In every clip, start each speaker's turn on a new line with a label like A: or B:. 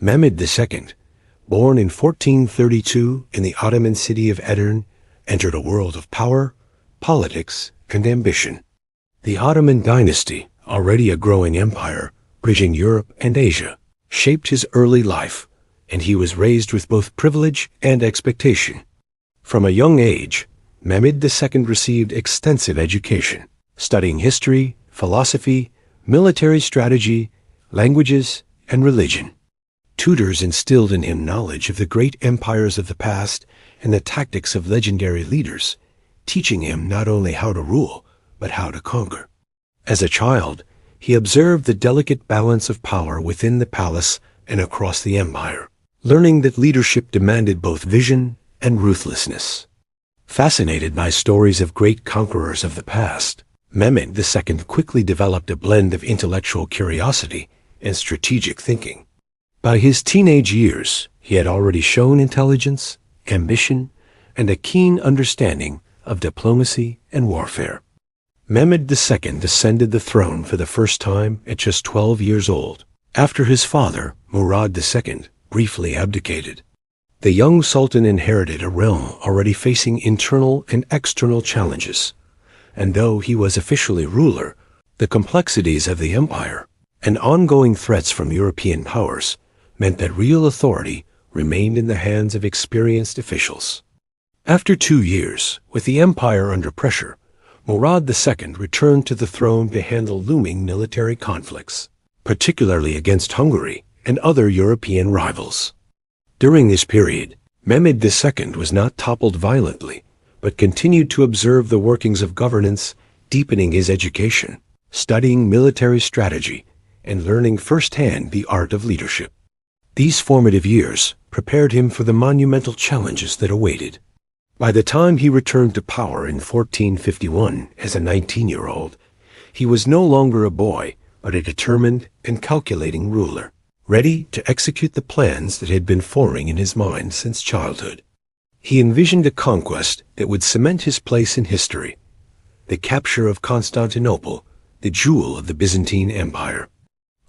A: Mehmed II, born in 1432 in the Ottoman city of Edirne, entered a world of power, politics, and ambition. The Ottoman dynasty, already a growing empire, bridging Europe and Asia, shaped his early life, and he was raised with both privilege and expectation. From a young age, Mehmed II received extensive education, studying history, philosophy, military strategy, languages, and religion. Tutors instilled in him knowledge of the great empires of the past and the tactics of legendary leaders, teaching him not only how to rule, but how to conquer. As a child, he observed the delicate balance of power within the palace and across the empire, learning that leadership demanded both vision and ruthlessness. Fascinated by stories of great conquerors of the past, Mehmed II quickly developed a blend of intellectual curiosity and strategic thinking. By his teenage years, he had already shown intelligence, ambition, and a keen understanding of diplomacy and warfare. Mehmed II ascended the throne for the first time at just 12 years old, after his father, Murad II, briefly abdicated. The young sultan inherited a realm already facing internal and external challenges, and though he was officially ruler, the complexities of the empire and ongoing threats from European powers meant that real authority remained in the hands of experienced officials. After 2 years, with the empire under pressure, Murad II returned to the throne to handle looming military conflicts, particularly against Hungary and other European rivals. During this period, Mehmed II was not toppled violently, but continued to observe the workings of governance, deepening his education, studying military strategy, and learning firsthand the art of leadership. These formative years prepared him for the monumental challenges that awaited. By the time he returned to power in 1451 as a 19-year-old, he was no longer a boy, but a determined and calculating ruler, ready to execute the plans that had been forming in his mind since childhood. He envisioned a conquest that would cement his place in history, the capture of Constantinople, the jewel of the Byzantine Empire.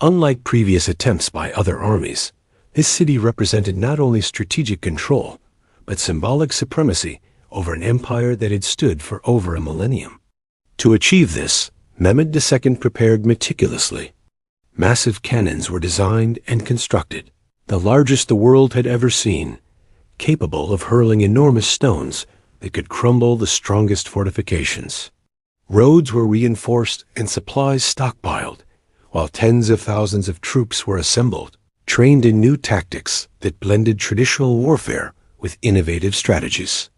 A: Unlike previous attempts by other armies, this city represented not only strategic control, but symbolic supremacy over an empire that had stood for over a millennium. To achieve this, Mehmed II prepared meticulously. Massive cannons were designed and constructed, the largest the world had ever seen, capable of hurling enormous stones that could crumble the strongest fortifications. Roads were reinforced and supplies stockpiled, while tens of thousands of troops were assembled, trained in new tactics that blended traditional warfare with innovative strategies.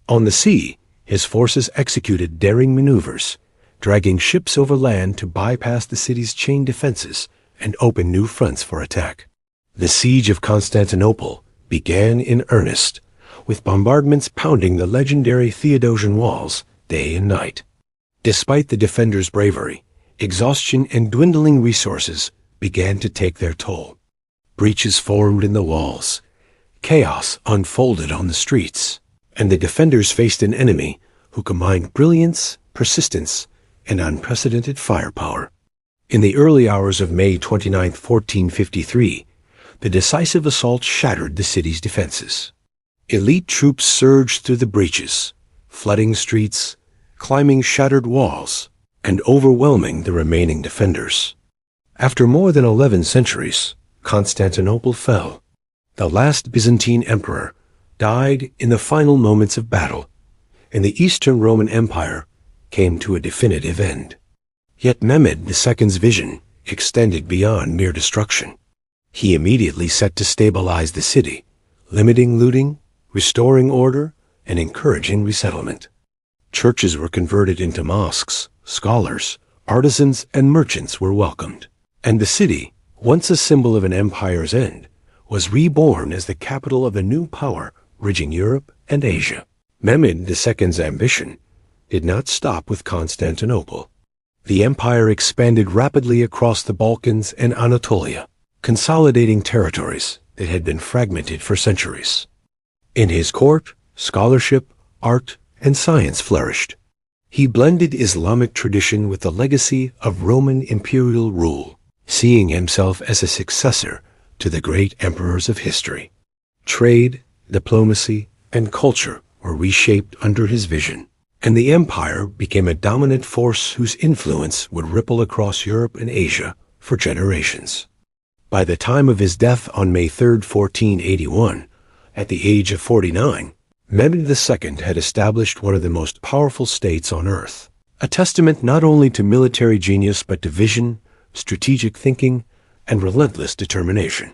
A: On the sea, his forces executed daring maneuvers, dragging ships over land to bypass the city's chain defenses and open new fronts for attack. The siege of Constantinople began in earnest, with bombardments pounding the legendary Theodosian walls day and night. Despite the defenders' bravery, exhaustion and dwindling resources began to take their toll. Breaches formed in the walls, chaos unfolded on the streets, and the defenders faced an enemy who combined brilliance, persistence, and unprecedented firepower. In the early hours of May 29, 1453, the decisive assault shattered the city's defenses. Elite troops surged through the breaches, flooding streets, climbing shattered walls, and overwhelming the remaining defenders. After more than 11 centuries, Constantinople fell. The last Byzantine emperor died in the final moments of battle, and the Eastern Roman Empire came to a definitive end. Yet Mehmed II's vision extended beyond mere destruction. He immediately set to stabilize the city, limiting looting, restoring order, and encouraging resettlement. Churches were converted into mosques, scholars, artisans, and merchants were welcomed, and the city, once a symbol of an empire's end, was reborn as the capital of a new power bridging Europe and Asia. Mehmed II's ambition did not stop with Constantinople. The empire expanded rapidly across the Balkans and Anatolia, consolidating territories that had been fragmented for centuries. In his court, scholarship, art, and science flourished. He blended Islamic tradition with the legacy of Roman imperial rule, seeing himself as a successor to the great emperors of history. Trade, diplomacy, and culture were reshaped under his vision, and the empire became a dominant force whose influence would ripple across Europe and Asia for generations. By the time of his death on May 3, 1481, at the age of 49, Mehmed II had established one of the most powerful states on earth, a testament not only to military genius but to vision, strategic thinking, and relentless determination.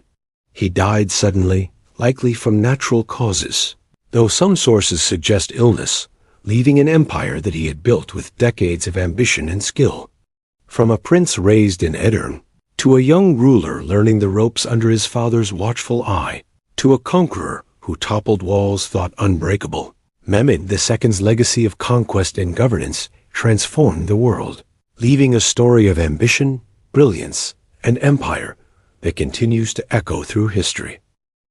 A: He died suddenly, likely from natural causes, though some sources suggest illness, leaving an empire that he had built with decades of ambition and skill. From a prince raised in Edirne, to a young ruler learning the ropes under his father's watchful eye, to a conqueror who toppled walls thought unbreakable, Mehmed II's legacy of conquest and governance transformed the world, leaving a story of ambition, brilliance, and empire that continues to echo through history.